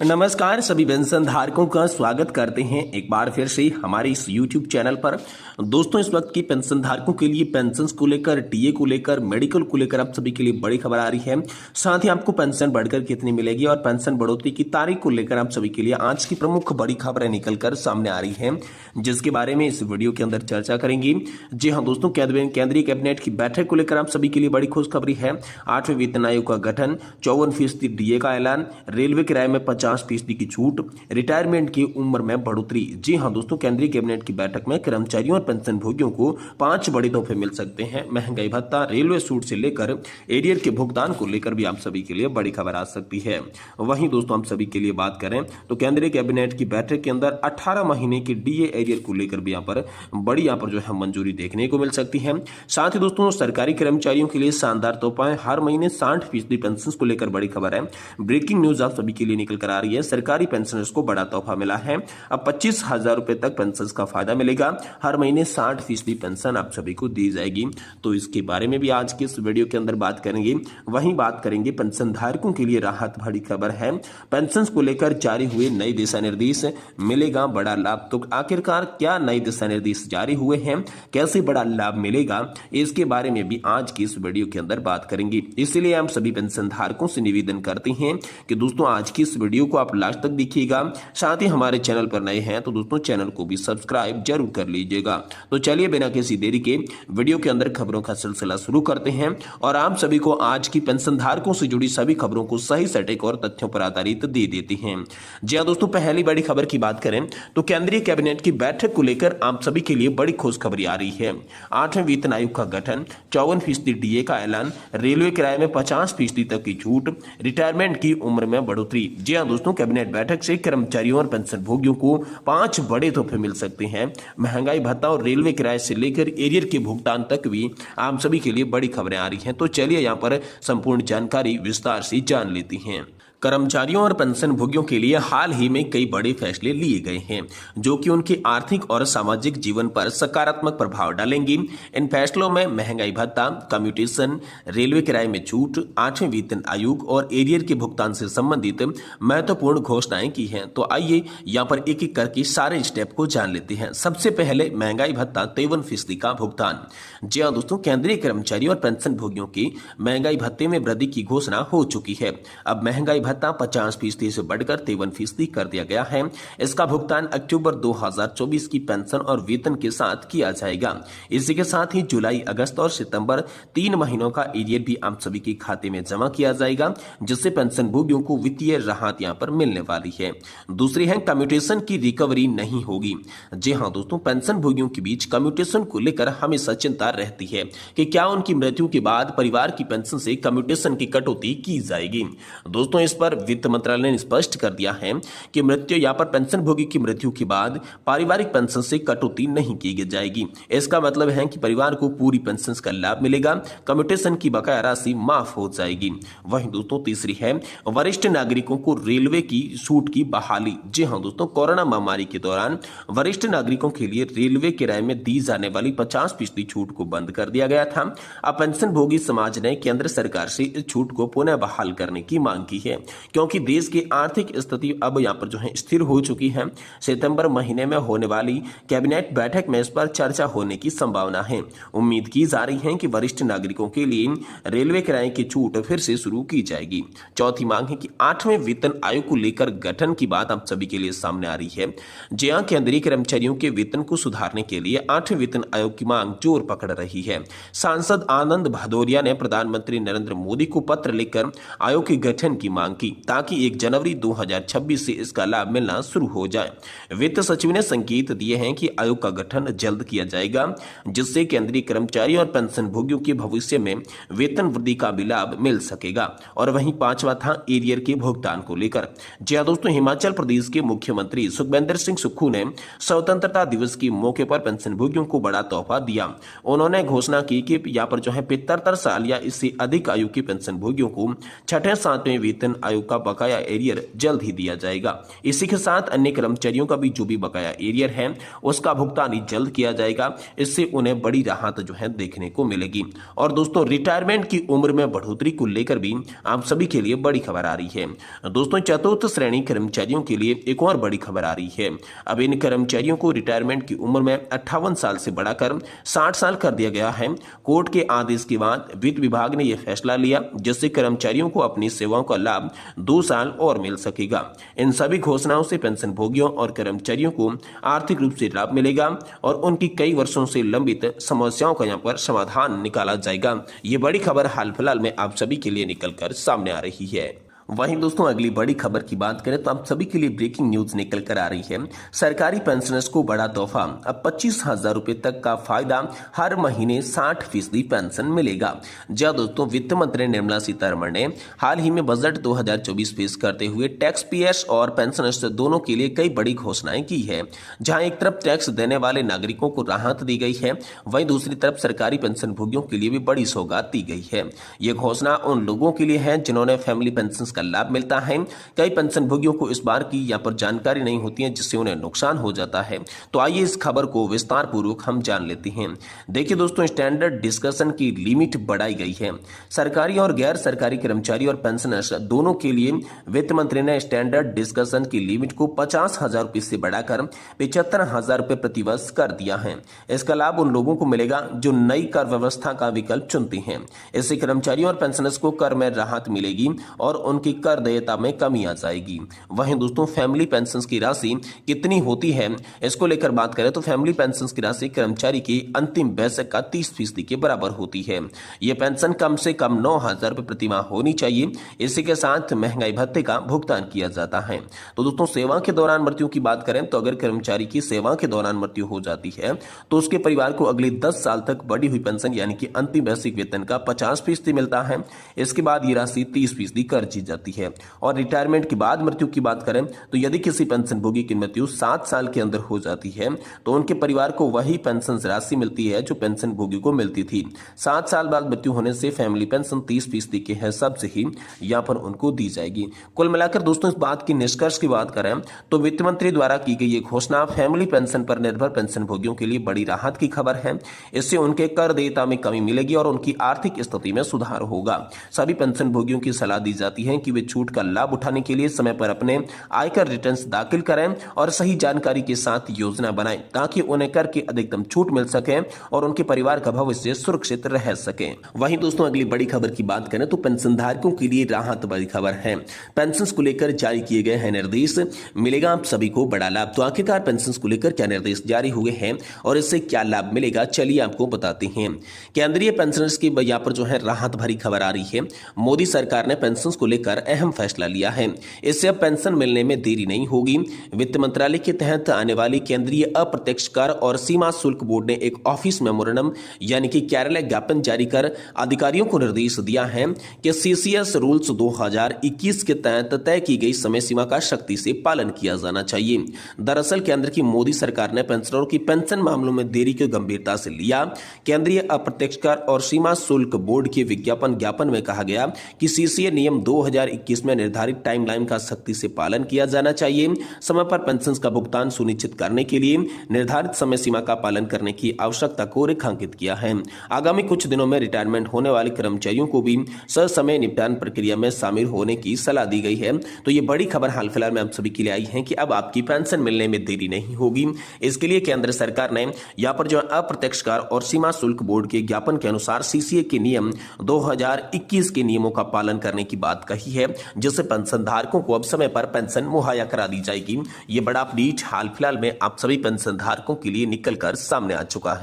नमस्कार, सभी पेंशन धारकों का स्वागत करते हैं एक बार फिर से हमारे इस YouTube चैनल पर। दोस्तों, इस वक्त की पेंशन धारकों के लिए पेंशन को लेकर, टीए को लेकर, मेडिकल को लेकर आप सभी के लिए बड़ी खबर आ रही है। साथ ही आपको पेंशन बढ़कर कितनी मिलेगी और पेंशन बढ़ोतरी की तारीख को लेकर आप सभी के लिए आज की प्रमुख बड़ी खबरें निकलकर सामने आ रही है, जिसके बारे में इस वीडियो के अंदर चर्चा करेंगे। जी हाँ दोस्तों, केंद्रीय कैबिनेट की बैठक को लेकर आप सभी के लिए बड़ी खुशखबरी है। 8वें वेतन आयोग का गठन, 54% डीए का ऐलान, रेलवे किराए में 50% की छूट, रिटायरमेंट की उम्र में बढ़ोतरी। जी हां दोस्तों, केंद्रीय कैबिनेट की बैठक में कर्मचारियों और पेंशन भोगियों को 5 बड़े तोहफे मिल सकते हैं। महंगाई भत्ता, रेलवे छूट से लेकर एरियर के भुगतान को लेकर भी आप सभी के लिए बड़ी खबर आ सकती है। वहीं दोस्तों, हम सभी के लिए बात करें तो केंद्रीय कैबिनेट की बैठक के अंदर 18 महीने के डीए एरियर को लेकर भी यहाँ पर जो है मंजूरी देखने को मिल सकती है। साथ ही दोस्तों, सरकारी कर्मचारियों के लिए शानदार तोहफा, हर महीने 60% पेंशन को लेकर बड़ी खबर है। ब्रेकिंग न्यूज आप सभी के लिए निकल कर आ रही है। सरकारी पेंशनर्स को बड़ा तोहफा मिला है। अब 25,000 रुपए तक पेंशन का फायदा मिलेगा। हर महीने 60% पेंशन आप सभी को दी जाएगी। तो इसके बारे में भी आज के इस वीडियो के अंदर बात करेंगे। वहीं बात करेंगे पेंशन धारकों के लिए राहत भरी खबर है। पेंशन को लेकर जारी हुए नए दिशा निर्देश, मिलेगा बड़ा लाभ। तो आखिरकार क्या नए दिशा निर्देश जारी हुए हैं, कैसे बड़ा लाभ मिलेगा, इसके बारे में भी आज की इस वीडियो के अंदर बात करेंगे। इसलिए हम सभी पेंशन धारकों से निवेदन करते हैं कि दोस्तों आज की इस वीडियो को आप लास्ट तक देखिएगा। साथ ही हमारे चैनल पर नए हैं तो दोस्तों चैनल को भी सब्सक्राइब जरूर कर लीजिएगा। तो चलिए बिना किसी देरी के वीडियो के अंदर खबरों का सिलसिला शुरू करते हैं और आप सभी को आज की पेंशन धारकों से जुड़ी सभी खबरों को सही सटीक और तथ्यों पर आधारित दे देते हैं। जी हाँ दोस्तों, पहली बड़ी खबर की बात करें तो केंद्रीय कैबिनेट की बैठक को लेकर आप सभी के लिए बड़ी खुशखबरी आ रही है। 8वें वेतन आयोग का गठन, 54% डीए का ऐलान, रेलवे किराए में 50% तक की छूट, रिटायरमेंट की उम्र में बढ़ोतरी। जी हाँ दोस्तों, कैबिनेट बैठक से कर्मचारियों और पेंशन भोगियों को 5 बड़े तोहफे मिल सकते हैं। महंगाई भत्ता और रेलवे किराए से लेकर एरियर के भुगतान तक भी आप सभी के लिए बड़ी खबरें आ रही हैं। तो चलिए यहाँ पर संपूर्ण जानकारी विस्तार से जान लेती हैं। कर्मचारियों और पेंशन भोगियों के लिए हाल ही में कई बड़े फैसले लिए गए हैं, जो कि उनके आर्थिक और सामाजिक जीवन पर सकारात्मक प्रभाव डालेंगे। इन फैसलों में महंगाई भत्ता, कम्यूटेशन, रेलवे किराए में छूट, 8वें वेतन आयोग और एरियर के भुगतान से संबंधित महत्वपूर्ण घोषणाएं की हैं। तो आइए यहाँ पर एक एक करके सारे स्टेप को जान लेते हैं। सबसे पहले महंगाई भत्ता 53% का भुगतान। जी हाँ दोस्तों, केंद्रीय कर्मचारी और पेंशन भोगियों की महंगाई भत्ते में वृद्धि की घोषणा हो चुकी है। अब महंगाई भत्ता 50% से बढ़कर 53% कर दिया गया है। इसका भुगतान अक्टूबर 2024 की पेंशन और वेतन के साथ किया जाएगा। इसी के साथ ही जुलाई, अगस्त और सितंबर 3 महीनों का एरियर भी आप सभी के खाते में जमा किया जाएगा, जिससे पेंशन भोगियों को वित्तीय राहत यहाँ पर मिलने वाली है। दूसरी है कम्यूटेशन की रिकवरी नहीं होगी। जी हाँ दोस्तों, पेंशन भोगियों के बीच कम्यूटेशन को लेकर हमेशा चिंता रहती है कि क्या उनकी मृत्यु के बाद परिवार की पेंशन से कम्यूटेशन की कटौती की जाएगी। दोस्तों, इस पर वित्त मंत्रालय ने स्पष्ट कर दिया है कि मृत्यु या पर पेंशन भोगी की मृत्यु के बाद पारिवारिक पेंशन से कटौती नहीं की जाएगी। इसका मतलब है कि परिवार को पूरी पेंशन का लाभ मिलेगा, कम्यूटेशन की बकाया राशि माफ हो जाएगी। वहीं दोस्तों, तीसरी है वरिष्ठ नागरिकों को रेलवे की छूट की बहाली। जी हाँ दोस्तों, कोरोना महामारी के दौरान वरिष्ठ नागरिकों के लिए रेलवे किराए में दी जाने वाली 50% छूट को बंद कर दिया गया था। अब पेंशन भोगी समाज ने केंद्र सरकार से इस छूट को पुनः बहाल करने की मांग की है, क्योंकि देश की आर्थिक स्थिति अब यहाँ पर जो है स्थिर हो चुकी है। सितंबर महीने में होने वाली कैबिनेट बैठक में इस पर चर्चा होने की संभावना है। उम्मीद की जा रही है कि वरिष्ठ नागरिकों के लिए रेलवे किराए की छूट फिर से शुरू की जाएगी। चौथी मांग है कि 8वें वेतन आयोग को लेकर गठन की बात आप सभी के लिए सामने आ रही है। जी हां, केंद्रीय कर्मचारियों के वेतन को सुधारने के लिए 8वें वेतन आयोग की मांग जोर पकड़ रही है। सांसद आनंद भदौरिया ने प्रधानमंत्री नरेंद्र मोदी को पत्र लिखकर आयोग के गठन की मांग की, ताकि 1 जनवरी 2026 से इसका लाभ मिलना शुरू हो जाए। वित्त सचिव ने संकेत दिए हैं कि आयोग का गठन जल्द किया जाएगा, जिससे केंद्रीय कर्मचारी और पेंशन भोगियों के भविष्य में वेतन वृद्धि का भी लाभ मिल सकेगा। और वहीं पांचवा था एरियर के भुगतान को लेकर। जी हां दोस्तों, हिमाचल प्रदेश के मुख्यमंत्री सुखविंदर सिंह सुक्खू ने स्वतंत्रता दिवस के मौके पर पेंशन भोगियों को बड़ा तोहफा दिया। उन्होंने घोषणा की कि यहाँ पर जो है 75 साल या इससे अधिक आयु के पेंशन भोगियों को 6ठे 7वें वेतन आयोग का बकाया एरियर जल्द ही दिया जाएगा। इसी के साथ अन्य कर्मचारियों का भी जो भी बकाया एरियर है उसका भुगतान ही जल्द किया जाएगा। इससे उन्हें बड़ी राहत जो है देखने को मिलेगी। और दोस्तों रिटायरमेंट की उम्र में बढ़ोतरी को लेकर भी आप सभी के लिए बड़ी खबर आ रही है। दोस्तों चतुर्थ श्रेणी कर्मचारियों के लिए एक और बड़ी खबर आ रही है। अब इन कर्मचारियों को रिटायरमेंट की उम्र में 58 साल से बढ़ाकर 60 साल कर दिया गया है। कोर्ट के आदेश के बाद वित्त विभाग ने यह फैसला लिया, जिससे कर्मचारियों को अपनी सेवाओं का लाभ 2 साल और मिल सकेगा। इन सभी घोषणाओं से पेंशन भोगियों और कर्मचारियों को आर्थिक रूप से लाभ मिलेगा और उनकी कई वर्षों से लंबित समस्याओं का यहाँ पर समाधान निकाला जाएगा। ये बड़ी खबर हाल फिलहाल में आप सभी के लिए निकलकर सामने आ रही है। वहीं दोस्तों अगली बड़ी खबर की बात करें तो आप सभी के लिए ब्रेकिंग न्यूज निकल कर आ रही है। सरकारी पेंशनर्स को बड़ा तोहफा, अब 25,000 रुपए तक का फायदा, हर महीने 60% पेंशन मिलेगा। जब दोस्तों वित्त मंत्री निर्मला सीतारमण ने हाल ही में बजट 2024 पेश करते हुए टैक्स पेयर्स और पेंशनर्स दोनों के लिए कई बड़ी घोषणाएं की है। जहां एक तरफ टैक्स देने वाले नागरिकों को राहत दी गई है, वहीं दूसरी तरफ सरकारी पेंशन भोगियों के लिए भी बड़ी सौगात दी गई है। यह घोषणा उन लोगों के लिए है जिन्होंने फैमिली पेंशन लाभ मिलता है। कई पेंशन भोगियों को इस बार की यहाँ पर जानकारी नहीं होती है, जिससे उन्हें नुकसान हो जाता है। तो आइए इस खबर को विस्तार पूर्वक हम जान लेते हैं। देखिए दोस्तों स्टैंडर्ड डिस्कशन की लिमिट बढ़ाई गई है। सरकारी और गैर सरकारी कर्मचारी और पेंशनर्स दोनों के लिए वित्त मंत्री ने स्टैंडर्ड डिस्कशन की लिमिट को 50,000 रुपए से बढ़ाकर 75,000 रुपए प्रतिवर्ष कर दिया है। इसका लाभ उन लोगों को मिलेगा जो नई कर व्यवस्था का विकल्प चुनते हैं। इससे कर्मचारियों और पेंशनर्स को कर में राहत मिलेगी और उनकी कर देयता में कमी आ जाएगी। वहीं दोस्तों फैमिली पेंशन की राशि कितनी होती है, इसको लेकर बात करें तो फैमिली पेंशन की राशि कर्मचारी की अंतिम बेसिक का 30% के बराबर होती है। यह पेंशन कम से कम 9,000 रुपए प्रति माह होनी चाहिए। इसी के साथ महंगाई भत्ते का भुगतान किया जाता है। तो दोस्तों सेवा के दौरान मृत्यु की बात करें तो अगर कर्मचारी की सेवा के दौरान मृत्यु हो जाती है तो उसके परिवार को अगले 10 साल तक बढ़ी हुई पेंशन यानी कि अंतिम बेसिक वेतन का 50% मिलता है। इसके बाद ये राशि 30% कर दी जाती है। और रिटायरमेंट के बाद मृत्यु की बात करें तो यदि किसी पेंशन भोगी की मृत्यु 7 साल के अंदर हो जाती है तो उनके परिवार को वही पेंशन राशि मिलती है जो पेंशन भोगी को मिलती थी। 7 साल बाद मृत्यु होने से फैमिली पेंशन 30% के हिसाब से ही यहाँ पर उनको दी जाएगी। कुल मिलाकर दोस्तों इस बात की निष्कर्ष की बात करें तो वित्त मंत्री द्वारा की गई ये घोषणा फैमिली पेंशन पर निर्भर पेंशन भोगियों के लिए बड़ी राहत की खबर है। इससे उनके कर देयता में कमी मिलेगी और उनकी आर्थिक स्थिति में सुधार होगा। सभी पेंशन भोगियों की सलाह दी जाती है कि वे छूट का लाभ उठाने के लिए समय पर अपने आयकर रिटर्न्स दाखिल करें और सही जानकारी के साथ योजना बनाएं ताकि उन्हें कर की अधिकतम छूट मिल सके और उनके परिवार का भविष्य सुरक्षित रह सके। वहीं दोस्तों अगली बड़ी खबर की बात करें तो पेंशनधारकों के लिए राहत बड़ी खबर है। पेंशन को लेकर जारी किए गए हैं निर्देश, मिलेगा आप सभी को बड़ा लाभ। तो आखिरकार पेंशन को लेकर क्या निर्देश जारी हुए हैं और इससे क्या लाभ मिलेगा, चलिए आपको बताते हैं। केंद्रीय पेंशनर्स की यहाँ पर जो है राहत भरी खबर आ रही है। मोदी सरकार ने पेंशन को लेकर अहम फैसला लिया है। इससे अब पेंशन मिलने में देरी नहीं होगी। वित्त मंत्रालय के तहत आने वाली केंद्रीय अप्रत्यक्ष कर और सीमा शुल्क बोर्ड ने एक ऑफिस मेमोरेंडम यानी कि कार्यालय ज्ञापन जारी कर अधिकारियों को निर्देश दिया है कि सीसीएस रूल्स 2021 के तहत तय की गई समय सीमा का सख्ती से पालन किया जाना चाहिए। दरअसल केंद्र की मोदी सरकार ने पेंशनरों की पेंशन मामलों में देरी को गंभीरता से लिया। केंद्रीय अप्रत्यक्ष कर और सीमा शुल्क बोर्ड के ज्ञापन में कहा गया कि सीसीए नियम 2021 में निर्धारित टाइमलाइन का सख्ती से पालन किया जाना चाहिए। समय पर पेंशन का भुगतान सुनिश्चित करने के लिए निर्धारित समय सीमा का पालन करने की आवश्यकता को रेखांकित किया है। आगामी कुछ दिनों में रिटायरमेंट होने वाले कर्मचारियों को भी ससमय निपटान प्रक्रिया में शामिल होने की सलाह दी गई है। तो ये बड़ी खबर हाल फिलहाल में आप सभी के लिए आई है कि अब आपकी पेंशन मिलने में देरी नहीं होगी। इसके लिए केंद्र सरकार ने यहाँ पर जो अप्रत्यक्ष कर और सीमा शुल्क बोर्ड के ज्ञापन के अनुसार सीसीए के नियम 2021 के नियमों का पालन करने की बात कही है, जिससे पेंशन धारकों को अब समय पर पेंशन मुहैया करा दी जाएगी। ये बड़ा अपडेट हाल फिलहाल में आप सभी पेंशन धारकों के लिए निकल कर सामने आ चुका है।